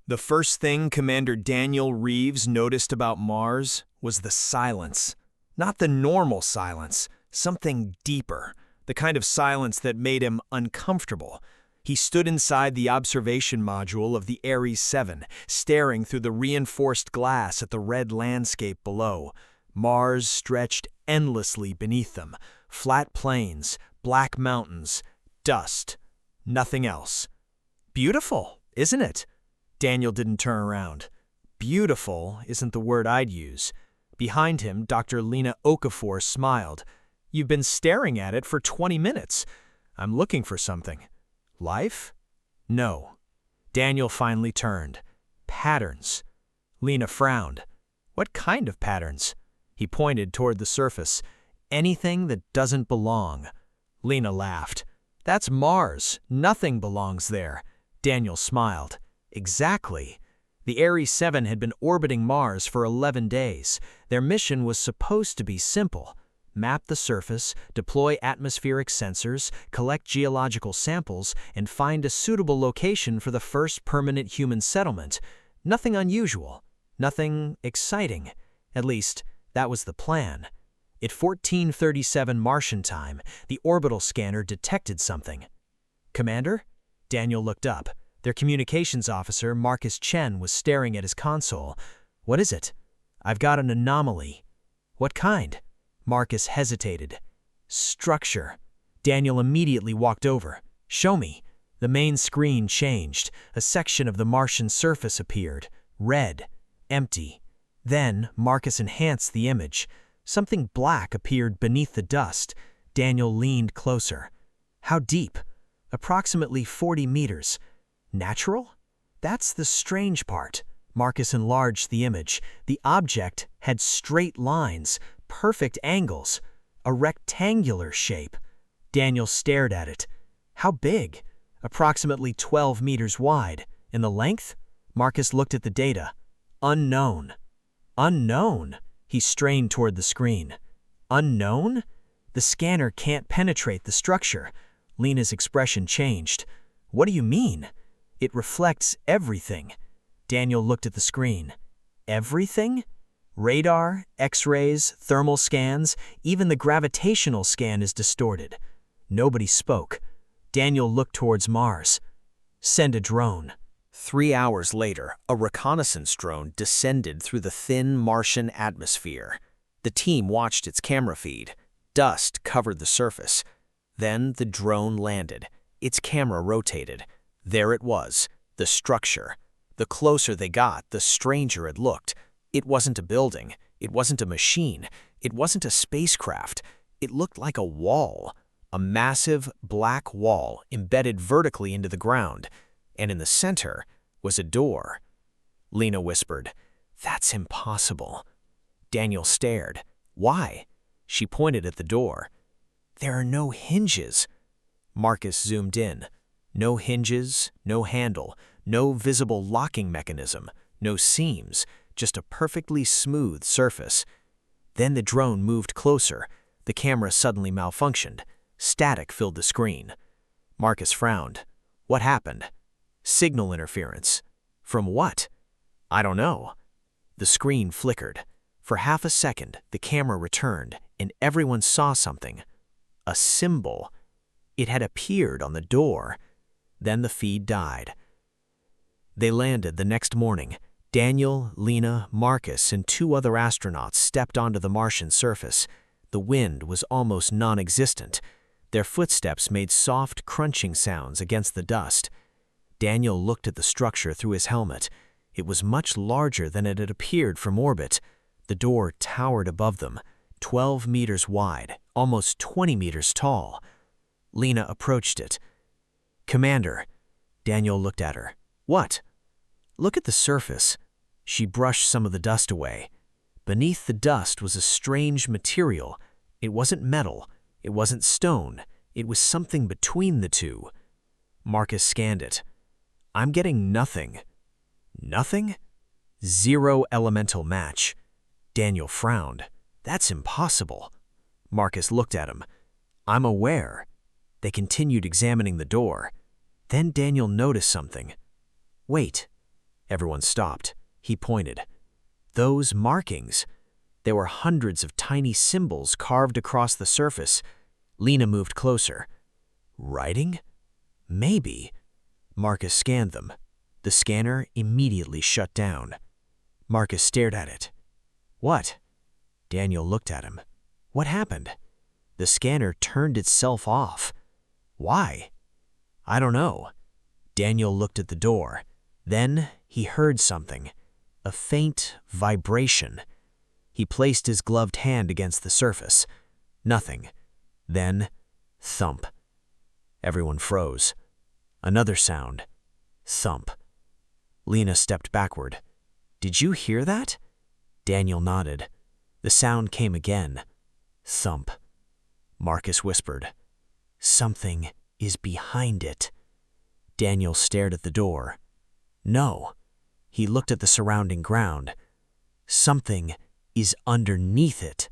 The first thing Commander Daniel Reeves noticed about Mars was the silence. Not the normal silence, something deeper, the kind of silence that made him uncomfortable. He stood inside the observation module of the Ares 7, staring through the reinforced glass at the red landscape below. Mars stretched endlessly beneath them, flat plains, black mountains, dust, nothing else. Beautiful, isn't it? Daniel didn't turn around. Beautiful isn't the word I'd use. Behind him, Dr. Lena Okafor smiled. You've been staring at it for 20 minutes. I'm looking for something. Life? No. Daniel finally turned. Patterns. Lena frowned. What kind of patterns? He pointed toward the surface. Anything that doesn't belong. Lena laughed. That's Mars. Nothing belongs there. Daniel smiled. Exactly. The Ares 7 had been orbiting Mars for 11 days. Their mission was supposed to be simple. Map the surface, deploy atmospheric sensors, collect geological samples, and find a suitable location for the first permanent human settlement. Nothing unusual. Nothing exciting. At least, that was the plan. At 1437 Martian time, the orbital scanner detected something. Commander? Daniel looked up. Their communications officer, Marcus Chen, was staring at his console. What is it? I've got an anomaly. What kind? Marcus hesitated. Structure. Daniel immediately walked over. Show me. The main screen changed. A section of the Martian surface appeared. Red. Empty. Then, Marcus enhanced the image. Something black appeared beneath the dust. Daniel leaned closer. How deep? Approximately 40 meters. Natural? That's the strange part. Marcus enlarged the image. The object had straight lines, perfect angles, a rectangular shape. Daniel stared at it. How big? Approximately 12 meters wide. In the length? Marcus looked at the data. Unknown. Unknown? He strained toward the screen. Unknown? The scanner can't penetrate the structure. Lena's expression changed. What do you mean? It reflects everything. Daniel looked at the screen. Everything? Radar, X-rays, thermal scans, even the gravitational scan is distorted. Nobody spoke. Daniel looked towards Mars. Send a drone. 3 hours later, a reconnaissance drone descended through the thin Martian atmosphere. The team watched its camera feed. Dust covered the surface. Then the drone landed. Its camera rotated. There it was, the structure. The closer they got, the stranger it looked. It wasn't a building. It wasn't a machine. It wasn't a spacecraft. It looked like a wall. A massive black wall embedded vertically into the ground. And in the center was a door. Lena whispered, "That's impossible." Daniel stared. Why? She pointed at the door. There are no hinges. Marcus zoomed in. No hinges, no handle, no visible locking mechanism, no seams, just a perfectly smooth surface. Then the drone moved closer. The camera suddenly malfunctioned. Static filled the screen. Marcus frowned. What happened? Signal interference. From what? I don't know. The screen flickered. For half a second, the camera returned, and everyone saw something. A symbol. It had appeared on the door. Then the feed died. They landed the next morning. Daniel, Lena, Marcus, and 2 other astronauts stepped onto the Martian surface. The wind was almost non-existent. Their footsteps made soft, crunching sounds against the dust. Daniel looked at the structure through his helmet. It was much larger than it had appeared from orbit. The door towered above them, 12 meters wide, almost 20 meters tall. Lena approached it. Commander. Daniel looked at her. What? Look at the surface. She brushed some of the dust away. Beneath the dust was a strange material. It wasn't metal. It wasn't stone. It was something between the two. Marcus scanned it. I'm getting nothing. Nothing? 0 elemental match. Daniel frowned. That's impossible. Marcus looked at him. I'm aware. They continued examining the door. Then Daniel noticed something. Wait. Everyone stopped. He pointed. Those markings. There were hundreds of tiny symbols carved across the surface. Lena moved closer. Writing? Maybe. Marcus scanned them. The scanner immediately shut down. Marcus stared at it. What? Daniel looked at him. What happened? The scanner turned itself off. Why? I don't know. Daniel looked at the door. Then he heard something. A faint vibration. He placed his gloved hand against the surface. Nothing. Then, thump. Everyone froze. Another sound. Thump. Lena stepped backward. Did you hear that? Daniel nodded. The sound came again. Thump. Marcus whispered. Something is behind it. Daniel stared at the door. No. He looked at the surrounding ground. Something is underneath it.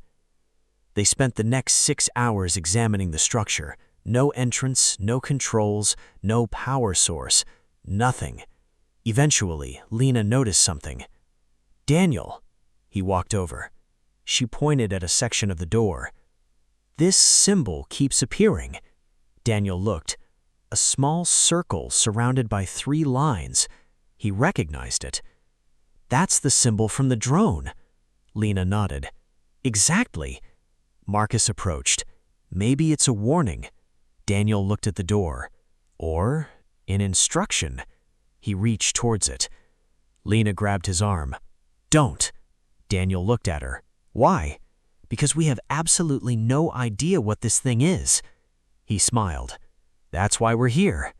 They spent the next 6 hours examining the structure. No entrance, no controls, no power source, nothing. Eventually, Lena noticed something. Daniel. He walked over. She pointed at a section of the door. This symbol keeps appearing. Daniel looked. A small circle surrounded by 3 lines. He recognized it. That's the symbol from the drone. Lena nodded. Exactly. Marcus approached. Maybe it's a warning. Daniel looked at the door. Or an instruction. He reached towards it. Lena grabbed his arm. Don't. Daniel looked at her. Why? Because we have absolutely no idea what this thing is. He smiled. That's why we're here.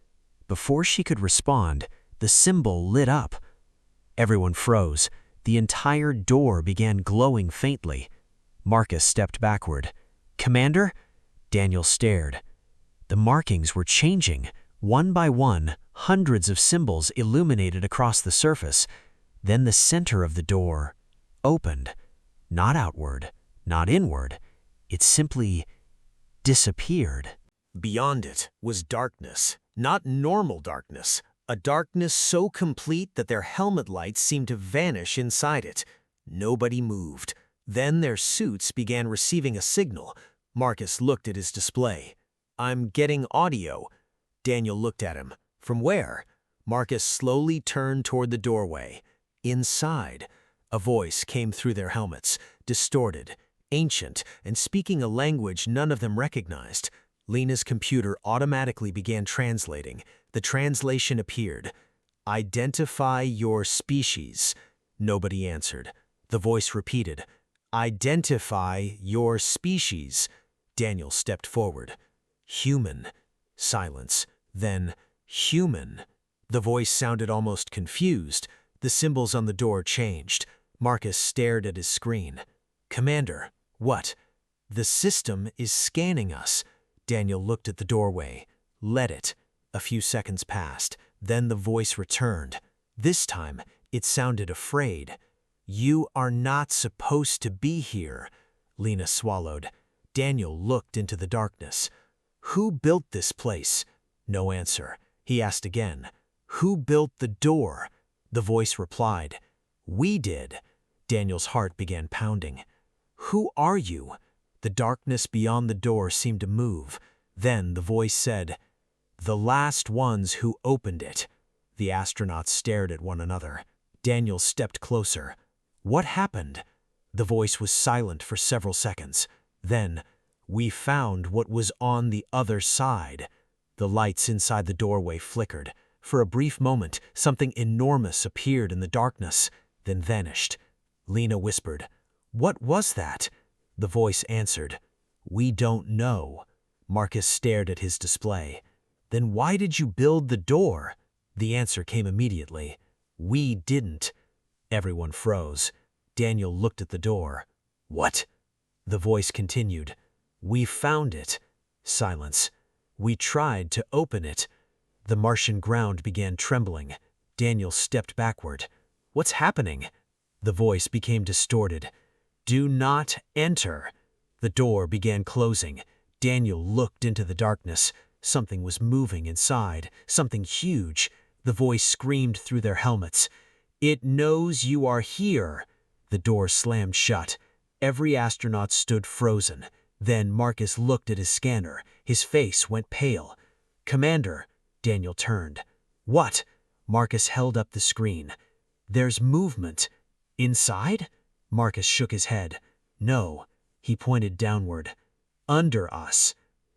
Before she could respond, the symbol lit up. Everyone froze. The entire door began glowing faintly. Marcus stepped backward. Commander? Daniel stared. The markings were changing. One by one, hundreds of symbols illuminated across the surface. Then the center of the door opened. Not outward, not inward. It simply disappeared. Beyond it was darkness, not normal darkness. A darkness so complete that their helmet lights seemed to vanish inside it. Nobody moved. Then their suits began receiving a signal. Marcus looked at his display. I'm getting audio. Daniel looked at him. From where? Marcus slowly turned toward the doorway. Inside, a voice came through their helmets, distorted, ancient, and speaking a language none of them recognized. Lena's computer automatically began translating. The translation appeared. Identify your species. Nobody answered. The voice repeated. Identify your species. Daniel stepped forward. Human. Silence. Then, human. The voice sounded almost confused. The symbols on the door changed. Marcus stared at his screen. Commander, what? The system is scanning us. Daniel looked at the doorway. Let it. A few seconds passed. Then the voice returned. This time, it sounded afraid. You are not supposed to be here. Lena swallowed. Daniel looked into the darkness. Who built this place? No answer. He asked again. Who built the door? The voice replied. We did. Daniel's heart began pounding. Who are you? The darkness beyond the door seemed to move. Then the voice said, The last ones who opened it. The astronauts stared at one another. Daniel stepped closer. What happened? The voice was silent for several seconds. Then, we found what was on the other side. The lights inside the doorway flickered. For a brief moment, something enormous appeared in the darkness, then vanished. Lena whispered, What was that? The voice answered, We don't know. Marcus stared at his display. Then why did you build the door? The answer came immediately. We didn't. Everyone froze. Daniel looked at the door. What? The voice continued. We found it. Silence. We tried to open it. The Martian ground began trembling. Daniel stepped backward. What's happening? The voice became distorted. Do not enter. The door began closing. Daniel looked into the darkness. Something was moving inside, something huge. The voice screamed through their helmets. It knows you are here. The door slammed shut. Every astronaut stood frozen. Then Marcus looked at his scanner. His face went pale. "Commander," Daniel turned. "What?" Marcus held up the screen. "There's movement." "Inside?" Marcus shook his head. "No." He pointed downward. "Under us."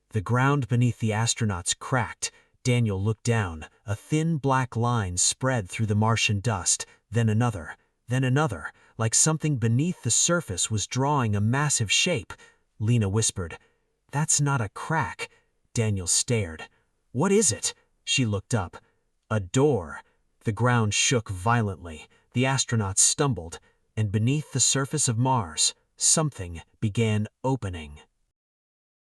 The ground beneath the astronauts cracked. Daniel looked down. A thin black line spread through the Martian dust, then another, like something beneath the surface was drawing a massive shape. Lena whispered, "That's not a crack." Daniel stared. "What is it?" She looked up. "A door." The ground shook violently. The astronauts stumbled, and beneath the surface of Mars, something began opening.